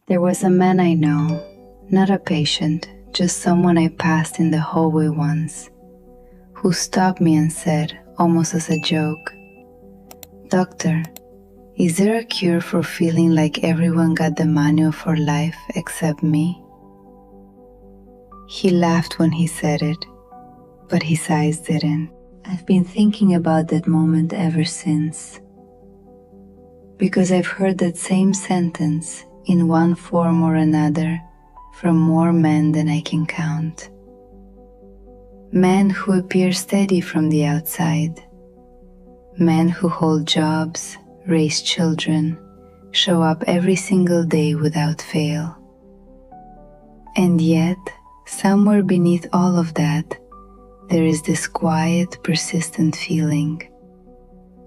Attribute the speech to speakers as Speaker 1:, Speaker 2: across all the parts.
Speaker 1: There was a man I know, not a patient, just someone I passed in the hallway once, who stopped me and said, almost as a joke, "Doctor, is there a cure for feeling like everyone got the manual for life except me?" He laughed when he said it, but his eyes didn't. I've been thinking about that moment ever since, because I've heard that same sentence in one form or another from more men than I can count. Men who appear steady from the outside, men who hold jobs, raise children, show up every single day without fail. And yet, somewhere beneath all of that, there is this quiet, persistent feeling,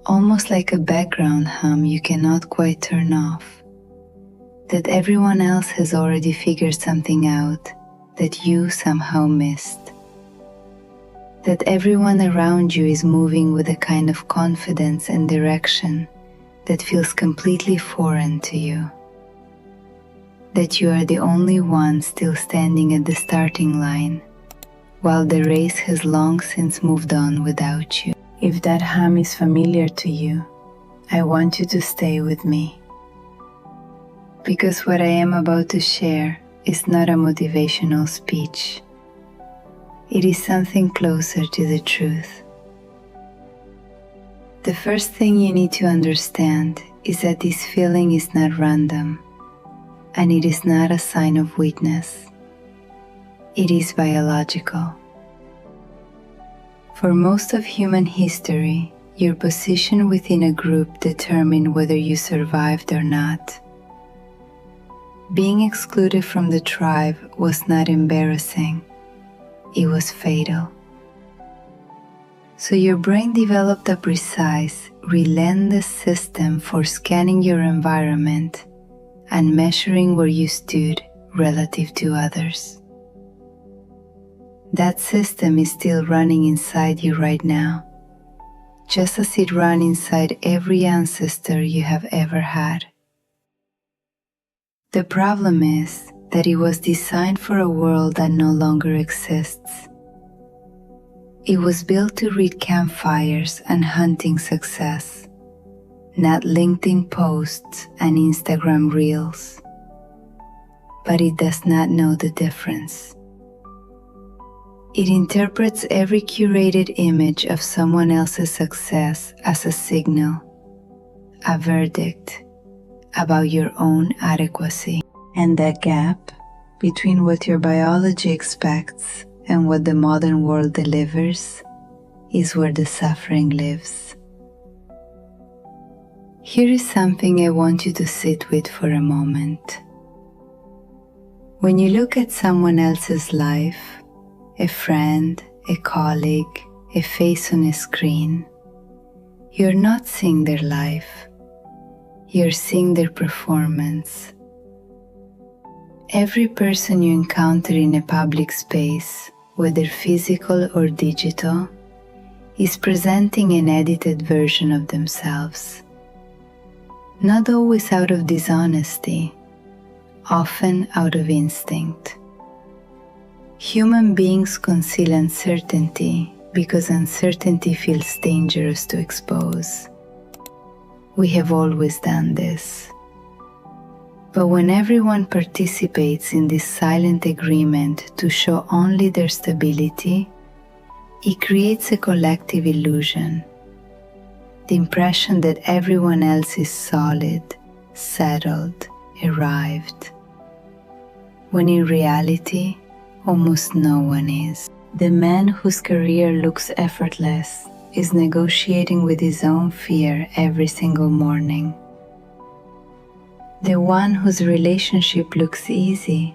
Speaker 1: almost like a background hum you cannot quite turn off, that everyone else has already figured something out that you somehow missed. That everyone around you is moving with a kind of confidence and direction that feels completely foreign to you. That you are the only one still standing at the starting line, while the race has long since moved on without you. If that hum is familiar to you, I want you to stay with me. Because what I am about to share is not a motivational speech. It is something closer to the truth. The first thing you need to understand is that this feeling is not random, and it is not a sign of weakness. It is biological. For most of human history, your position within a group determined whether you survived or not. Being excluded from the tribe was not embarrassing, it was fatal. So your brain developed a precise, relentless system for scanning your environment and measuring where you stood relative to others. That system is still running inside you right now, just as it ran inside every ancestor you have ever had. The problem is that it was designed for a world that no longer exists. It was built to read campfires and hunting success, not LinkedIn posts and Instagram reels. But it does not know the difference. It interprets every curated image of someone else's success as a signal, a verdict about your own adequacy. And that gap between what your biology expects and what the modern world delivers is where the suffering lives. Here is something I want you to sit with for a moment. When you look at someone else's life, a friend, a colleague, a face on a screen, you're not seeing their life, you're seeing their performance. Every person you encounter in a public space, whether physical or digital, is presenting an edited version of themselves. Not always out of dishonesty, often out of instinct. Human beings conceal uncertainty because uncertainty feels dangerous to expose. We have always done this. But when everyone participates in this silent agreement to show only their stability, it creates a collective illusion. The impression that everyone else is solid, settled, arrived. When in reality, almost no one is. The man whose career looks effortless is negotiating with his own fear every single morning. The one whose relationship looks easy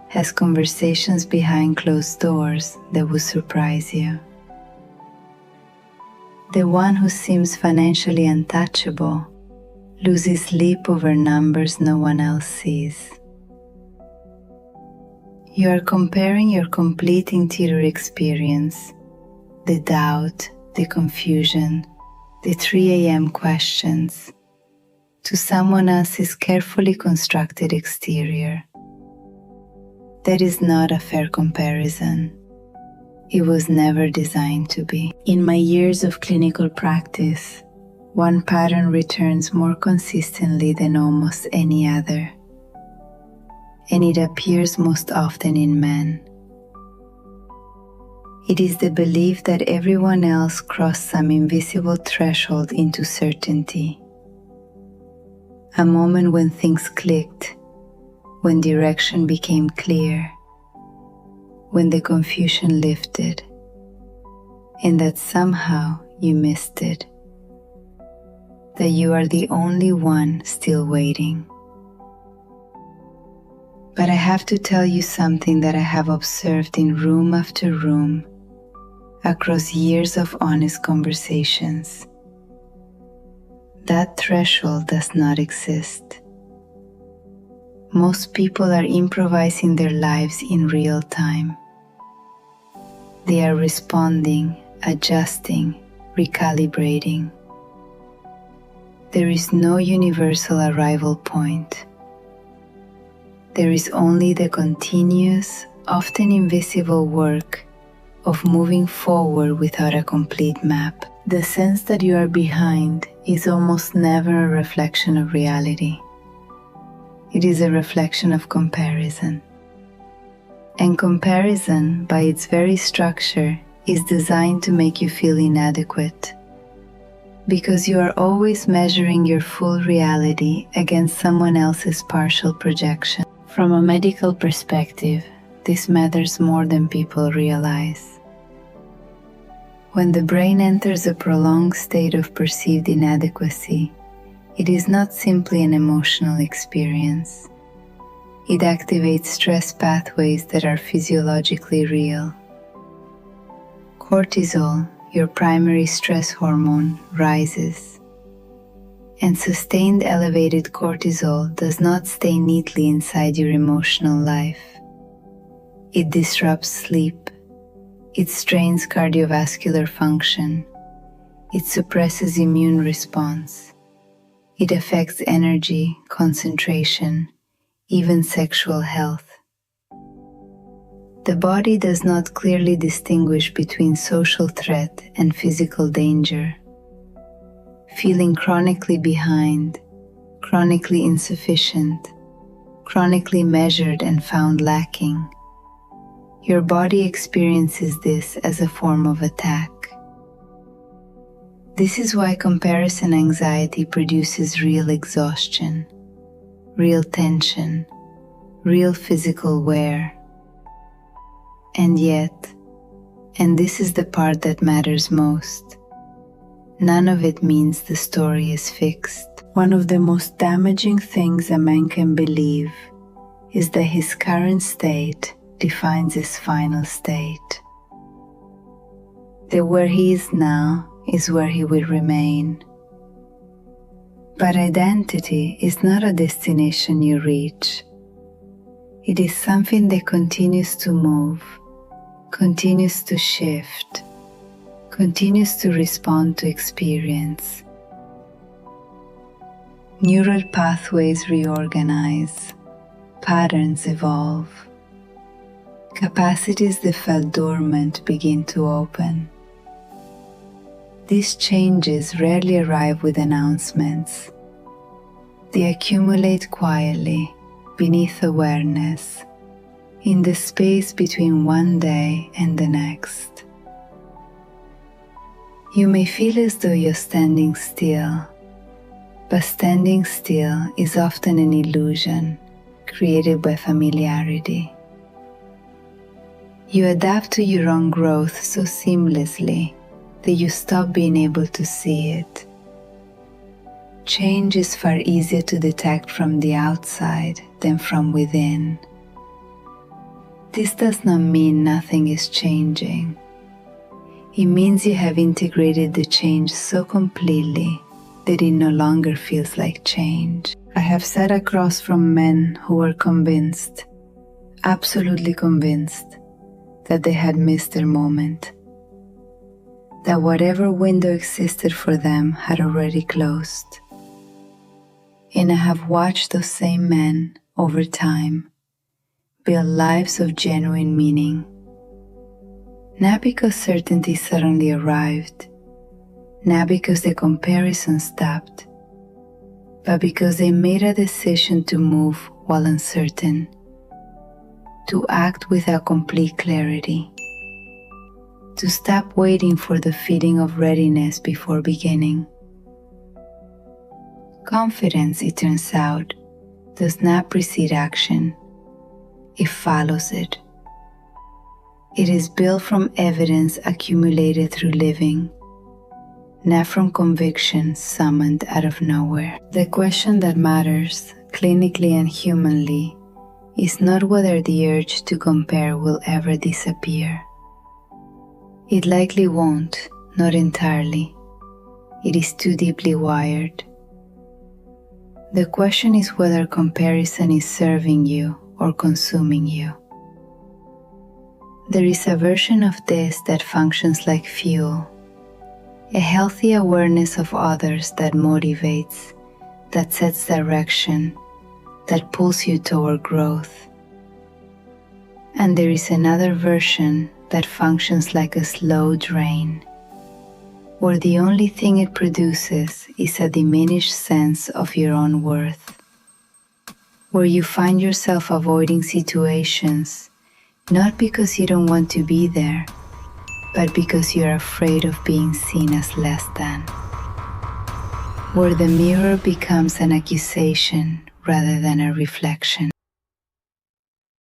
Speaker 1: has conversations behind closed doors that will surprise you. The one who seems financially untouchable loses sleep over numbers no one else sees. You are comparing your complete interior experience, the doubt, the confusion, the 3 a.m. questions, to someone else's carefully constructed exterior. That is not a fair comparison. It was never designed to be. In my years of clinical practice, one pattern returns more consistently than almost any other, and it appears most often in men. It is the belief that everyone else crossed some invisible threshold into certainty. A moment when things clicked, when direction became clear, when the confusion lifted, and that somehow you missed it, that you are the only one still waiting. But I have to tell you something that I have observed in room after room, across years of honest conversations. That threshold does not exist. Most people are improvising their lives in real time. They are responding, adjusting, recalibrating. There is no universal arrival point. There is only the continuous, often invisible work of moving forward without a complete map. The sense that you are behind is almost never a reflection of reality. It is a reflection of comparison. And comparison, by its very structure, is designed to make you feel inadequate, because you are always measuring your full reality against someone else's partial projection. From a medical perspective, this matters more than people realize. When the brain enters a prolonged state of perceived inadequacy, it is not simply an emotional experience. It activates stress pathways that are physiologically real. Cortisol, your primary stress hormone, rises. And sustained elevated cortisol does not stay neatly inside your emotional life. It disrupts sleep. It strains cardiovascular function. It suppresses immune response. It affects energy, concentration, even sexual health. The body does not clearly distinguish between social threat and physical danger. Feeling chronically behind, chronically insufficient, chronically measured and found lacking, your body experiences this as a form of attack. This is why comparison anxiety produces real exhaustion, real tension, real physical wear. And yet, and this is the part that matters most, none of it means the story is fixed. One of the most damaging things a man can believe is that his current state defines his final state. That where he is now is where he will remain. But identity is not a destination you reach. It is something that continues to move, continues to shift, continues to respond to experience. Neural pathways reorganize, patterns evolve. Capacities that felt dormant begin to open. These changes rarely arrive with announcements. They accumulate quietly, beneath awareness, in the space between one day and the next. You may feel as though you're standing still, but standing still is often an illusion created by familiarity. You adapt to your own growth so seamlessly that you stop being able to see it. Change is far easier to detect from the outside than from within. This does not mean nothing is changing. It means you have integrated the change so completely that it no longer feels like change. I have sat across from men who were convinced, absolutely convinced, that they had missed their moment, that whatever window existed for them had already closed. And I have watched those same men, over time, build lives of genuine meaning. Not because certainty suddenly arrived, not because the comparison stopped, but because they made a decision to move while uncertain, to act without complete clarity, to stop waiting for the feeling of readiness before beginning. Confidence, it turns out, does not precede action, it follows it. It is built from evidence accumulated through living, not from conviction summoned out of nowhere. The question that matters, clinically and humanly, is not whether the urge to compare will ever disappear. It likely won't, not entirely. It is too deeply wired. The question is whether comparison is serving you or consuming you. There is a version of this that functions like fuel, a healthy awareness of others that motivates, that sets direction, that pulls you toward growth. And there is another version that functions like a slow drain, where the only thing it produces is a diminished sense of your own worth, where you find yourself avoiding situations not because you don't want to be there, but because you're afraid of being seen as less than, where the mirror becomes an accusation rather than a reflection.